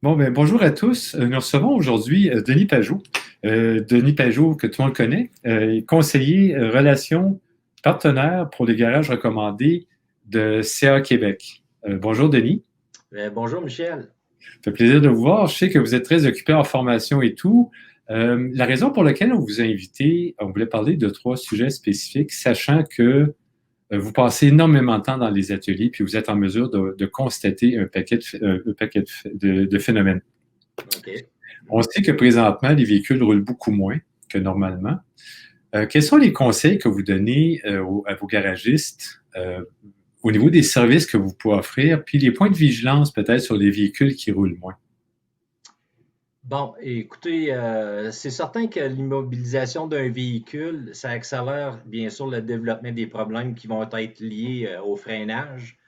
Bon, ben, bonjour à tous. Nous recevons aujourd'hui Denis Pajot. Denis Pajot, que tout le monde connaît, est conseiller relations partenaires pour les garages recommandés de CA Québec. Bonjour Denis. Bonjour Michel. Ça fait plaisir de vous voir. Je sais que vous êtes très occupé en formation et tout. La raison pour laquelle on vous a invité, on voulait parler de trois sujets spécifiques, sachant que vous passez énormément de temps dans les ateliers, puis vous êtes en mesure de constater un paquet de phénomènes. OK. On sait que présentement, les véhicules roulent beaucoup moins que normalement. Quels sont les conseils que vous donnez à vos garagistes au niveau des services que vous pouvez offrir, puis les points de vigilance peut-être sur les véhicules qui roulent moins? Bon, écoutez, c'est certain que l'immobilisation d'un véhicule, ça accélère bien sûr le développement des problèmes qui vont être liés au freinage,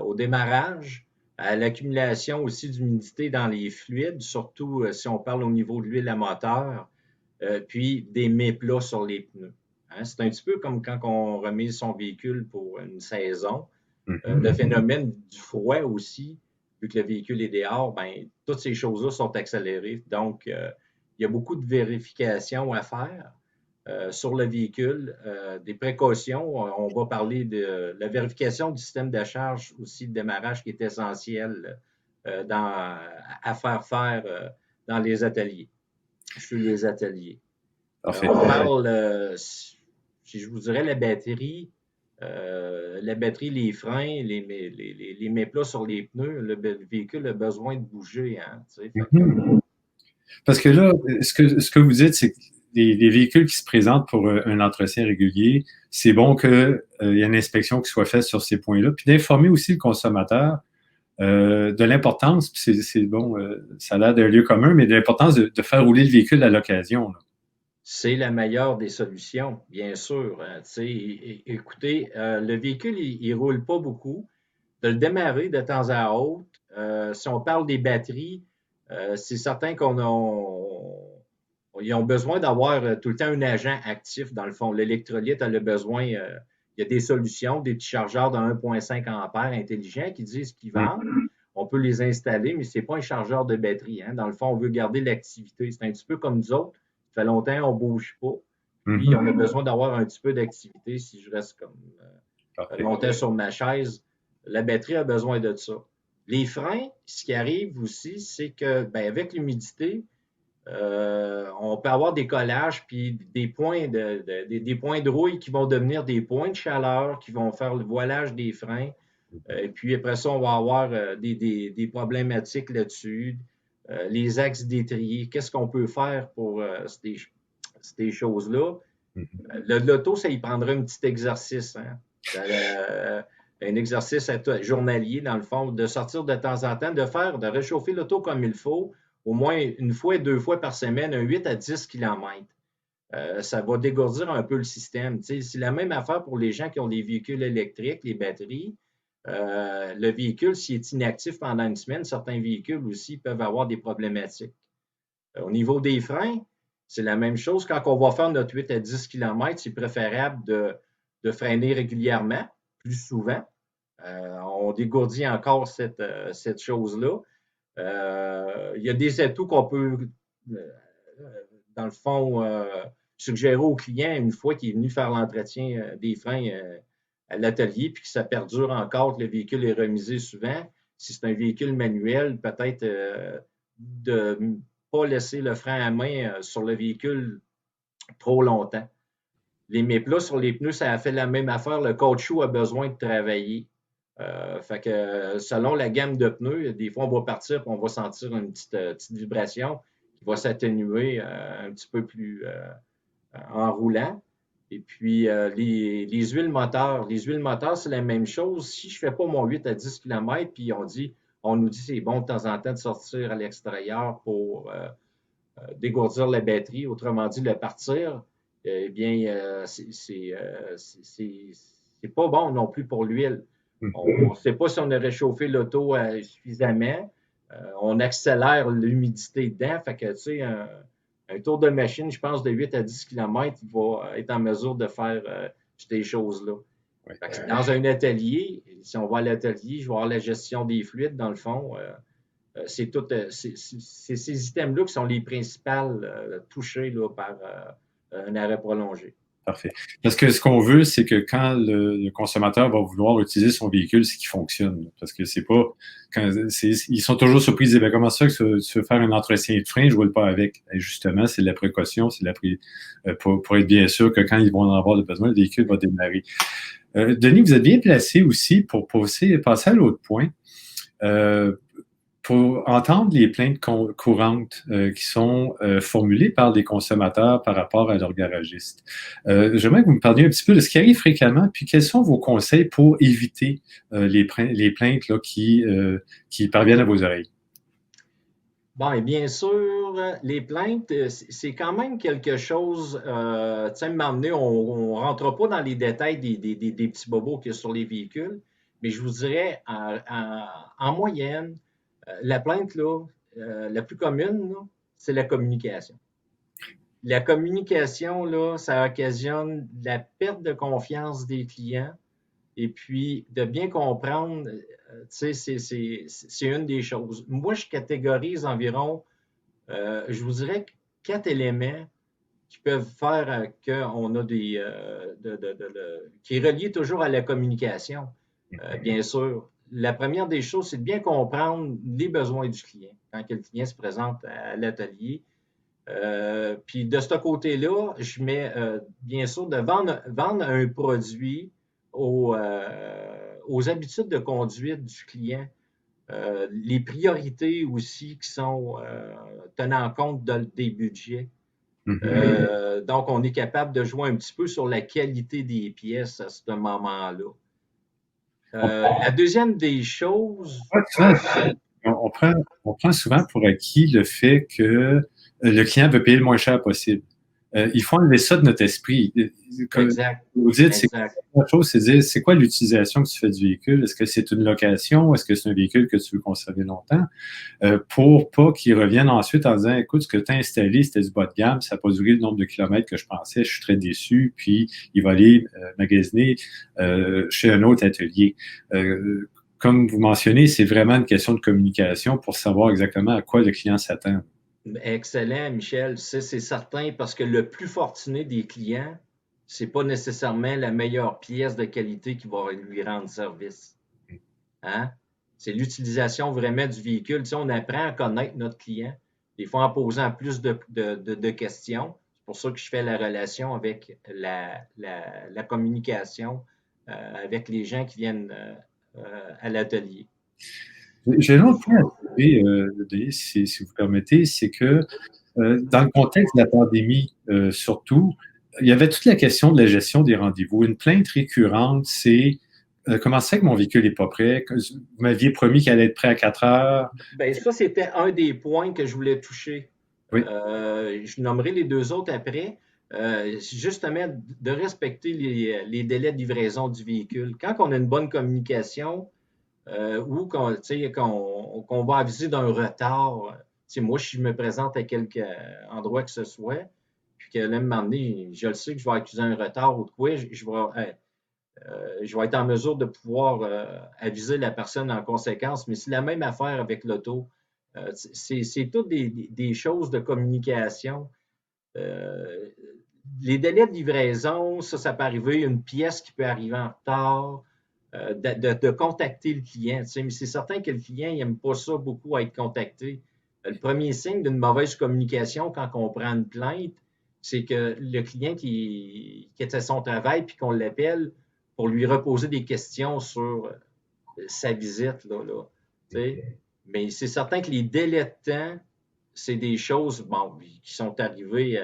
au démarrage, à l'accumulation aussi d'humidité dans les fluides, surtout si on parle au niveau de l'huile à moteur, puis des méplats sur les pneus. Hein. C'est un petit peu comme quand on remise son véhicule pour une saison. Le phénomène du froid aussi, vu que le véhicule est dehors, ben, toutes ces choses-là sont accélérées. Donc, il y a beaucoup de vérifications à faire sur le véhicule, des précautions. On va parler de la vérification du système de charge aussi de démarrage qui est essentiel à faire dans les ateliers, sur les ateliers. Parfait. On parle, si je vous dirais, la batterie, les freins, les méplats sur les pneus, le véhicule a besoin de bouger. Hein, tu sais, Parce que là, ce que vous dites, c'est que les véhicules qui se présentent pour un entretien régulier, c'est bon qu'il y ait une inspection qui soit faite sur ces points-là, puis d'informer aussi le consommateur de l'importance, puis c'est bon, ça a l'air d'un lieu commun, mais de l'importance de faire rouler le véhicule à l'occasion. Là. c'est la meilleure des solutions, bien sûr. Hein, tu sais, écoutez, le véhicule, il roule pas beaucoup. De le démarrer de temps à autre, si on parle des batteries, c'est certain ils ont besoin d'avoir tout le temps un agent actif, dans le fond. L'électrolyte a le besoin, il y a des solutions, des petits chargeurs de 1,5 ampères intelligents qui disent qu'ils vendent. On peut les installer, mais ce n'est pas un chargeur de batterie. Hein. Dans le fond, on veut garder l'activité. C'est un petit peu comme nous autres. Ça fait longtemps qu'on ne bouge pas. Puis, on a besoin d'avoir un petit peu d'activité si je reste comme longtemps sur ma chaise. La batterie a besoin de ça. Les freins, ce qui arrive aussi, c'est que ben, avec l'humidité, on peut avoir des collages puis des points des points de rouille qui vont devenir des points de chaleur, qui vont faire le voilage des freins. Et puis après ça, on va avoir des problématiques là-dessus. Les axes d'étrier, qu'est-ce qu'on peut faire pour ces choses-là? L'auto, ça y prendrait un petit exercice. Hein? Un exercice journalier, dans le fond, de sortir de temps en temps, de réchauffer l'auto comme il faut, au moins une fois, 2 fois par semaine, un 8 à 10 km. Ça va dégourdir un peu le système. C'est la même affaire pour les gens qui ont des véhicules électriques, les batteries. Le véhicule, s'il est inactif pendant une semaine, certains véhicules aussi peuvent avoir des problématiques. Au niveau des freins, c'est la même chose. Quand on va faire notre 8 à 10 km, c'est préférable de freiner régulièrement, plus souvent. On dégourdit encore cette chose-là. Il y a des atouts qu'on peut, dans le fond, suggérer au client une fois qu'il est venu faire l'entretien des freins à l'atelier, puis que ça perdure encore, que le véhicule est remisé souvent. Si c'est un véhicule manuel, peut-être de ne pas laisser le frein à main sur le véhicule trop longtemps. Les méplats sur les pneus, ça a fait la même affaire. Le caoutchouc a besoin de travailler. Fait que selon la gamme de pneus, des fois, on va partir et on va sentir une petite vibration qui va s'atténuer un petit peu plus en roulant. Et puis, les huiles moteurs. Les huiles moteurs, c'est la même chose. Si je ne fais pas mon 8 à 10 km, puis on nous dit que c'est bon de temps en temps de sortir à l'extérieur pour dégourdir la batterie, autrement dit, le partir, eh bien, c'est pas bon non plus pour l'huile. On ne sait pas si on a réchauffé l'auto suffisamment. On accélère l'humidité dedans. Fait que, tu sais, un tour de machine, je pense, de 8 à 10 km, il va être en mesure de faire ces choses-là. Ouais. Dans un atelier, si on va à l'atelier, je vais avoir la gestion des fluides, dans le fond. C'est ces items-là qui sont les principales touchés là, par un arrêt prolongé. Parfait. Parce que ce qu'on veut, c'est que quand le consommateur va vouloir utiliser son véhicule, c'est qu'il fonctionne. Parce que c'est pas. Ils sont toujours surpris. Ils disent, ben, comment ça que tu veux faire un entretien de frein, je ne roule pas avec. Et justement, c'est de la précaution, pour être bien sûr que quand ils vont en avoir besoin, le véhicule va démarrer. Denis, vous êtes bien placé aussi pour passer à l'autre point. Pour entendre les plaintes courantes qui sont formulées par des consommateurs par rapport à leurs garagistes. J'aimerais que vous me parliez un petit peu de ce qui arrive fréquemment, puis quels sont vos conseils pour éviter les plaintes là, qui parviennent à vos oreilles. Bon, et bien sûr, les plaintes, c'est quand même quelque chose, tu sais, à un moment donné, on ne rentre pas dans les détails des petits bobos qu'il y a sur les véhicules, mais je vous dirais, en moyenne, la plainte, là, la plus commune, là, c'est la communication. La communication, là, ça occasionne la perte de confiance des clients et puis de bien comprendre, tu sais, c'est une des choses. Moi, je catégorise environ, je vous dirais, 4 éléments qui peuvent faire qu'on a qui est relié toujours à la communication, bien sûr. La première des choses, c'est de bien comprendre les besoins du client quand le client se présente à l'atelier. Puis de ce côté-là, je mets bien sûr de vendre un produit aux habitudes de conduite du client, les priorités aussi qui sont tenant compte des budgets. Donc, on est capable de jouer un petit peu sur la qualité des pièces à ce moment-là. La deuxième des choses. On prend souvent pour acquis le fait que le client veut payer le moins cher possible. Il faut enlever ça de notre esprit. Comme Exact. vous dites, la chose, c'est dire, c'est quoi l'utilisation que tu fais du véhicule? Est-ce que c'est une location? Est-ce que c'est un véhicule que tu veux conserver longtemps? Pour pas qu'ils reviennent ensuite en disant, écoute, ce que tu as installé, c'était du bas de gamme, ça n'a pas duré le nombre de kilomètres que je pensais, je suis très déçu, puis il va aller magasiner chez un autre atelier. Comme vous mentionnez, c'est vraiment une question de communication pour savoir exactement à quoi le client s'attend. Excellent, Michel. C'est certain parce que le plus fortuné des clients, c'est pas nécessairement la meilleure pièce de qualité qui va lui rendre service. Hein? C'est l'utilisation vraiment du véhicule. Tu sais, on apprend à connaître notre client, des fois en posant plus de questions. C'est pour ça que je fais la relation avec la communication avec les gens qui viennent à l'atelier. J'ai un autre point à soulever, Denis, si vous permettez, c'est que dans le contexte de la pandémie, surtout, il y avait toute la question de la gestion des rendez-vous. Une plainte récurrente, c'est comment c'est que mon véhicule n'est pas prêt? Vous m'aviez promis qu'il allait être prêt à 4 heures. Bien, ça, c'était un des points que je voulais toucher. Oui. Je nommerai les deux autres après. Justement, de respecter les délais de livraison du véhicule. Quand on a une bonne communication ou qu'on va aviser d'un retard, moi, si je me présente à quelque endroit que ce soit, puis qu'elle va m'emmener, je le sais que je vais accuser un retard ou de quoi, je vais être en mesure de pouvoir aviser la personne en conséquence. Mais c'est la même affaire avec l'auto. C'est toutes des choses de communication. Les délais de livraison, ça peut arriver, une pièce qui peut arriver en retard, de contacter le client. Mais c'est certain que le client n'aime pas ça beaucoup à être contacté. Le premier signe d'une mauvaise communication quand on prend une plainte, c'est que le client qui était à son travail puis qu'on l'appelle pour lui reposer des questions sur sa visite. Mais c'est certain que les délais de temps, c'est des choses qui sont arrivées.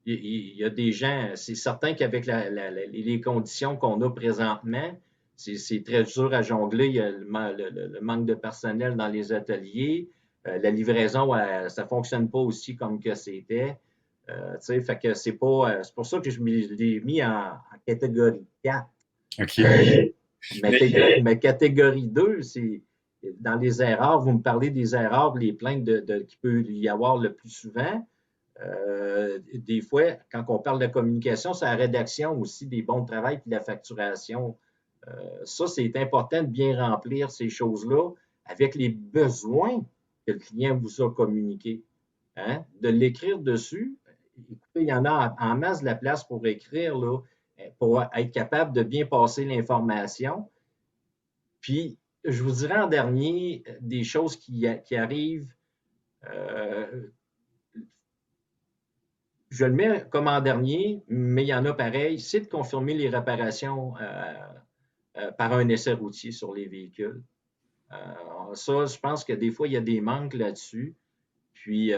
Il y a des gens, c'est certain qu'avec les conditions qu'on a présentement, c'est très dur à jongler. Il y a le manque de personnel dans les ateliers. La livraison, ça ne fonctionne pas aussi comme que c'était. Fait que c'est pour ça que je l'ai mis en catégorie 4. OK. Ma catégorie 2, c'est dans les erreurs. Vous me parlez des erreurs, les plaintes qu'il peut y avoir le plus souvent. Des fois, quand on parle de communication, c'est la rédaction aussi des bons de travail puis la facturation. Ça, c'est important de bien remplir ces choses-là avec les besoins que le client vous a communiqué. Hein? De l'écrire dessus, écoutez, il y en a en masse de la place pour écrire, là, pour être capable de bien passer l'information. Puis, je vous dirais en dernier, des choses qui arrivent, je le mets comme en dernier, mais il y en a pareil, c'est de confirmer les réparations par un essai routier sur les véhicules. Ça, je pense que des fois, il y a des manques là-dessus. Puis, tu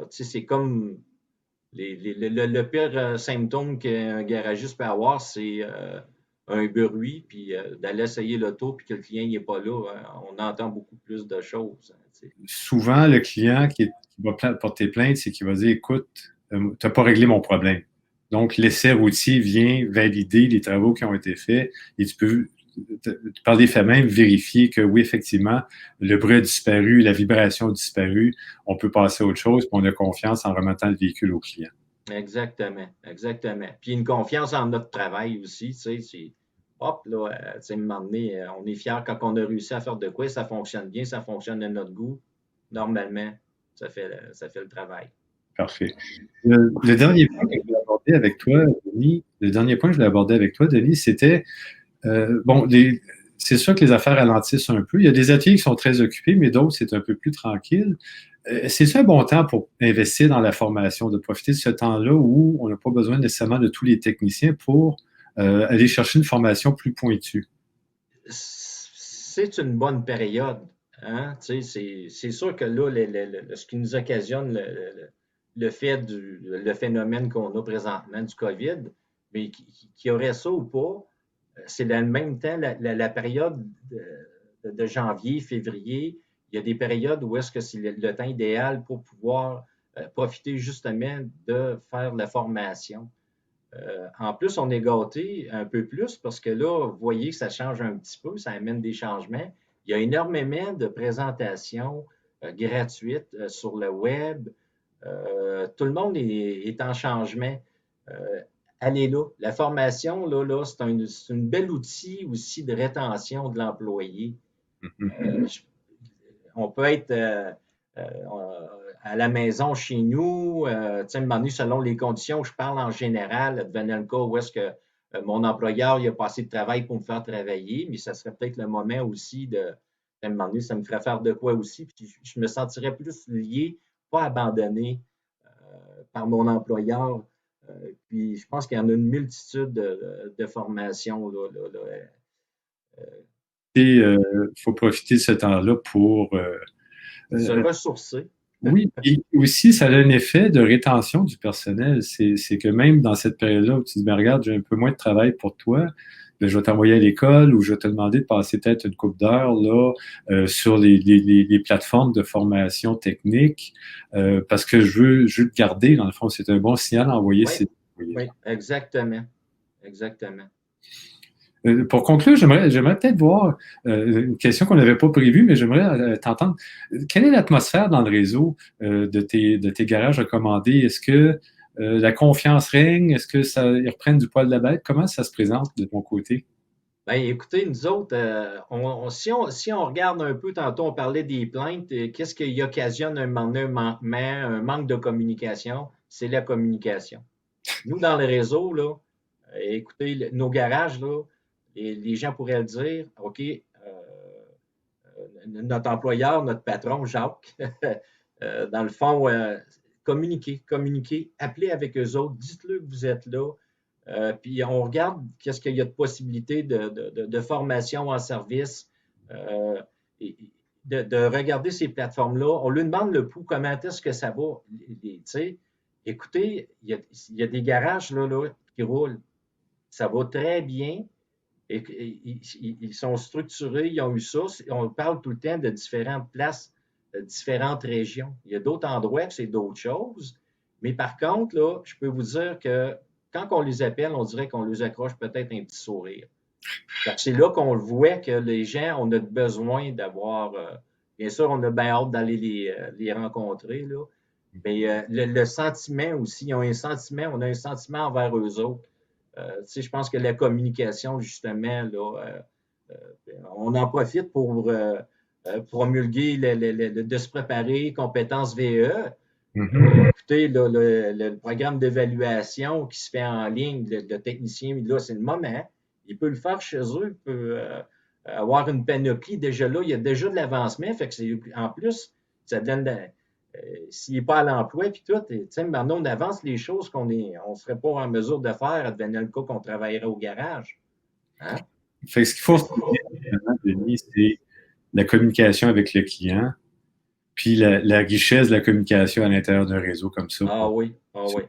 sais, c'est comme le pire symptôme qu'un garagiste peut avoir, c'est un bruit, puis d'aller essayer l'auto, puis que le client n'est pas là. On entend beaucoup plus de choses. Souvent, le client qui va porter plainte, c'est qu'il va dire, écoute, tu n'as pas réglé mon problème. Donc, l'essai routier vient valider les travaux qui ont été faits et tu peux, par des faits même, vérifier que oui, effectivement, le bruit a disparu, la vibration a disparu, on peut passer à autre chose, puis on a confiance en remettant le véhicule au client. Exactement, exactement. Puis une confiance en notre travail aussi, tu sais, c'est hop, là, tu sais, à un moment donné, on est fiers quand on a réussi à faire de quoi, ça fonctionne bien, ça fonctionne à notre goût. Normalement, ça fait le travail. Parfait. Le dernier point que je voulais aborder avec toi, Denis, c'était, bon, c'est sûr que les affaires ralentissent un peu. Il y a des ateliers qui sont très occupés, mais d'autres, c'est un peu plus tranquille. C'est un bon temps pour investir dans la formation, de profiter de ce temps-là où on n'a pas besoin nécessairement de tous les techniciens pour aller chercher une formation plus pointue. C'est une bonne période. Hein? Tu sais, c'est sûr que là, ce qui nous occasionne le phénomène qu'on a présentement du COVID, mais qui aurait ça ou pas, c'est en même temps la période de janvier, février. Il y a des périodes où est-ce que c'est le temps idéal pour pouvoir profiter justement de faire de la formation. En plus, on est gâté un peu plus parce que là, vous voyez que ça change un petit peu, ça amène des changements. Il y a énormément de présentations gratuites sur le web. Tout le monde est en changement. Allez là. La formation, c'est un bel outil aussi de rétention de l'employé. On peut être à la maison chez nous, tu sais, à un moment donné, selon les conditions, je parle en général, devenant le cas où est-ce que mon employeur il a passé de travail pour me faire travailler, mais ça serait peut-être le moment aussi à un moment donné, ça me ferait faire de quoi aussi, puis je me sentirais plus lié, pas abandonné par mon employeur. Puis je pense qu'il y en a une multitude de formations. Il faut profiter de ce temps-là pour Se ressourcer. oui, et aussi, ça a un effet de rétention du personnel. C'est que même dans cette période-là où tu te dis, ben, regarde, j'ai un peu moins de travail pour toi, ben, je vais t'envoyer à l'école ou je vais te demander de passer peut-être une couple d'heures là sur les plateformes de formation technique parce que je veux te garder, dans le fond. C'est un bon signal à envoyer. Oui, oui, exactement. Exactement. Pour conclure, j'aimerais peut-être voir une question qu'on n'avait pas prévue, mais j'aimerais t'entendre. Quelle est l'atmosphère dans le réseau de tes garages recommandés? Est-ce que la confiance règne? Est-ce que ça, ils reprennent du poil de la bête? Comment ça se présente de ton côté? Bien, écoutez, nous autres, si on regarde un peu, tantôt on parlait des plaintes, qu'est-ce qui occasionne un manquement, un manque de communication? C'est la communication. Nous, dans le réseau, là, écoutez, nos garages, là, les gens pourraient le dire, OK, notre employeur, notre patron, Jacques, dans le fond, communiquez, appelez avec eux autres, dites-le que vous êtes là, puis on regarde qu'est-ce qu'il y a de possibilités de formation en service, de regarder ces plateformes-là. On lui demande le pouls, comment est-ce que ça va. Écoutez, il y a des garages là, qui roulent. Ça va très bien. Ils sont structurés, ils ont eu ça. On parle tout le temps de différentes places, de différentes régions. Il y a d'autres endroits que c'est d'autres choses. Mais par contre, là, je peux vous dire que quand on les appelle, on dirait qu'on les accroche peut-être un petit sourire. C'est là qu'on le voit que les gens, on a besoin d'avoir. Bien sûr, on a bien hâte d'aller les rencontrer, là. Mais le sentiment aussi, ils ont un sentiment, on a un sentiment envers eux autres. Je pense que la communication, justement, là, on en profite pour promulguer de se préparer, compétences VE. Écoutez, le programme d'évaluation qui se fait en ligne, le technicien, là, c'est le moment. Il peut le faire chez eux, il peut avoir une panoplie. Déjà là, il y a déjà de l'avancement. Fait que en plus, ça donne s'il n'est pas à l'emploi, puis tout, maintenant, on avance les choses qu'on ne serait pas en mesure de faire, advenant le cas qu'on travaillerait au garage. Hein? Fait que ce qu'il faut, Denis, c'est la communication avec le client, puis la richesse de la communication à l'intérieur d'un réseau comme ça. Ah oui, oui.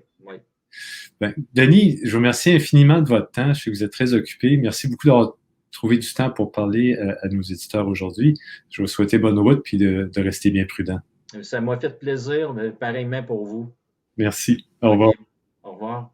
Ben, Denis, je vous remercie infiniment de votre temps. Je sais que vous êtes très occupé. Merci beaucoup d'avoir trouvé du temps pour parler à nos éditeurs aujourd'hui. Je vous souhaite bonne route puis de rester bien prudent. Ça m'a fait plaisir, mais pareillement pour vous. Merci. Au revoir. Au revoir.